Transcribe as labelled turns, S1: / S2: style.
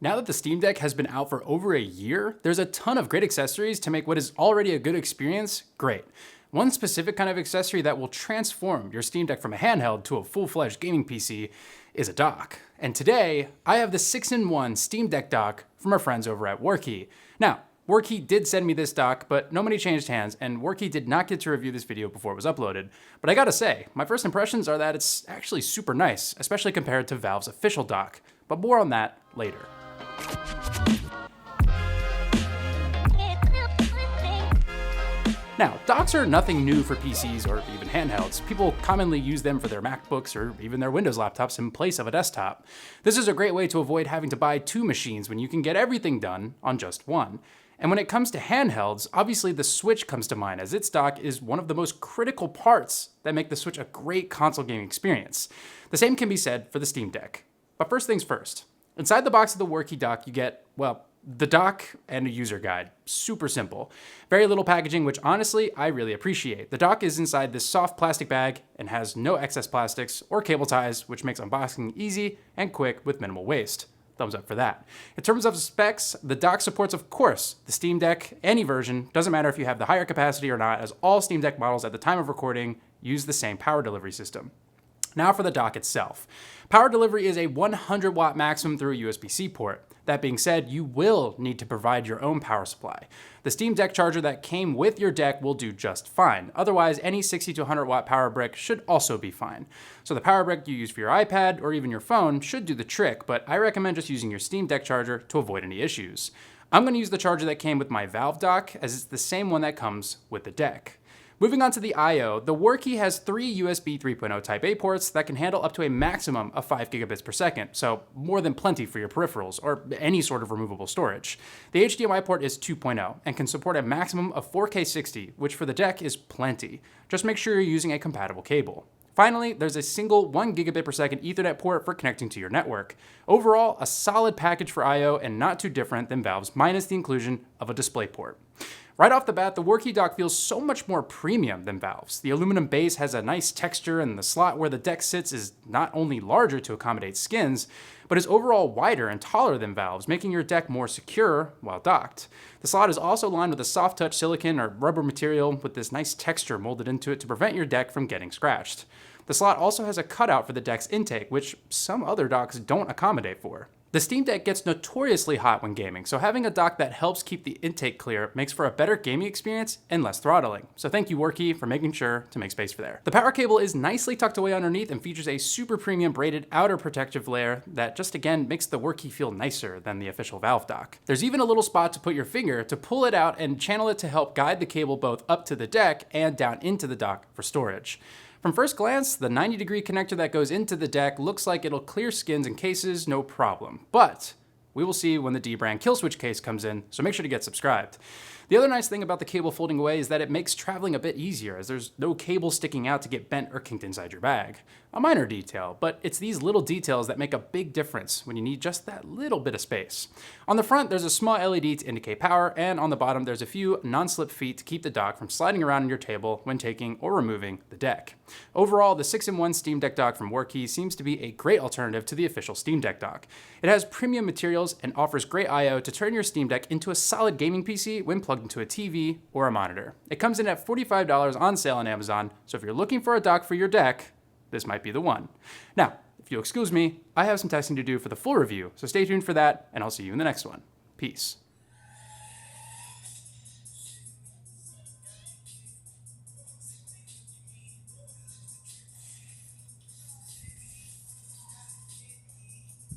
S1: Now that the Steam Deck has been out for over a year, there's a ton of great accessories to make what is already a good experience great. One specific kind of accessory that will transform your Steam Deck from a handheld to a full-fledged gaming PC is a dock. And today, I have the 6-in-1 Steam Deck dock from our friends over at Warrky. Now, Warrky did send me this dock, but no money changed hands, and Warrky did not get to review this video before it was uploaded. But I gotta say, my first impressions are that it's actually super nice, especially compared to Valve's official dock. But more on that later. Now, docks are nothing new for PCs or even handhelds. People commonly use them for their MacBooks or even their Windows laptops in place of a desktop. This is a great way to avoid having to buy two machines when you can get everything done on just one. And when it comes to handhelds, obviously the Switch comes to mind, as its dock is one of the most critical parts that make the Switch a great console gaming experience. The same can be said for the Steam Deck. But first things first. Inside the box of the Warrky dock, you get, well, the dock and a user guide. Super simple. Very little packaging, which honestly, I really appreciate. The dock is inside this soft plastic bag and has no excess plastics or cable ties, which makes unboxing easy and quick with minimal waste. Thumbs up for that. In terms of specs, the dock supports, of course, the Steam Deck, any version. Doesn't matter if you have the higher capacity or not, as all Steam Deck models at the time of recording use the same power delivery system. Now for the dock itself. Power delivery is a 100 watt maximum through a USB-C port. That being said, you will need to provide your own power supply. The Steam Deck charger that came with your deck will do just fine. Otherwise, any 60 to 100 watt power brick should also be fine. So the power brick you use for your iPad or even your phone should do the trick, but I recommend just using your Steam Deck charger to avoid any issues. I'm going to use the charger that came with my Valve dock, as it's the same one that comes with the deck. Moving on to the I/O, the Warrky has 3 USB 3.0 Type-A ports that can handle up to a maximum of 5 gigabits per second, so more than plenty for your peripherals or any sort of removable storage. The HDMI port is 2.0 and can support a maximum of 4K 60, which for the deck is plenty. Just make sure you're using a compatible cable. Finally, there's a single 1 gigabit per second Ethernet port for connecting to your network. Overall, a solid package for I/O and not too different than Valve's, minus the inclusion of a DisplayPort. Right off the bat, the Warrky dock feels so much more premium than Valve's. The aluminum base has a nice texture, and the slot where the deck sits is not only larger to accommodate skins, but is overall wider and taller than Valve's, making your deck more secure while docked. The slot is also lined with a soft touch silicone or rubber material with this nice texture molded into it to prevent your deck from getting scratched. The slot also has a cutout for the deck's intake, which some other docks don't accommodate for. The Steam Deck gets notoriously hot when gaming, so having a dock that helps keep the intake clear makes for a better gaming experience and less throttling. So thank you, Warrky, for making sure to make space for there. The power cable is nicely tucked away underneath and features a super premium braided outer protective layer that just again makes the Warrky feel nicer than the official Valve dock. There's even a little spot to put your finger to pull it out and channel it to help guide the cable both up to the deck and down into the dock for storage. From first glance, the 90-degree connector that goes into the deck looks like it'll clear skins and cases no problem, but we will see when the D-brand kill switch case comes in, so make sure to get subscribed. The other nice thing about the cable folding away is that it makes traveling a bit easier, as there's no cable sticking out to get bent or kinked inside your bag. A minor detail, but it's these little details that make a big difference when you need just that little bit of space. On the front, there's a small LED to indicate power, and on the bottom, there's a few non-slip feet to keep the dock from sliding around on your table when taking or removing the deck. Overall, the 6-in-1 Steam Deck dock from Warrky seems to be a great alternative to the official Steam Deck dock. It has premium materials and offers great I/O to turn your Steam Deck into a solid gaming PC when plugged into a TV or a monitor. It comes in at $45 on sale on Amazon, so if you're looking for a dock for your deck, this might be the one. Now, if you'll excuse me, I have some testing to do for the full review, so stay tuned for that, and I'll see you in the next one. Peace.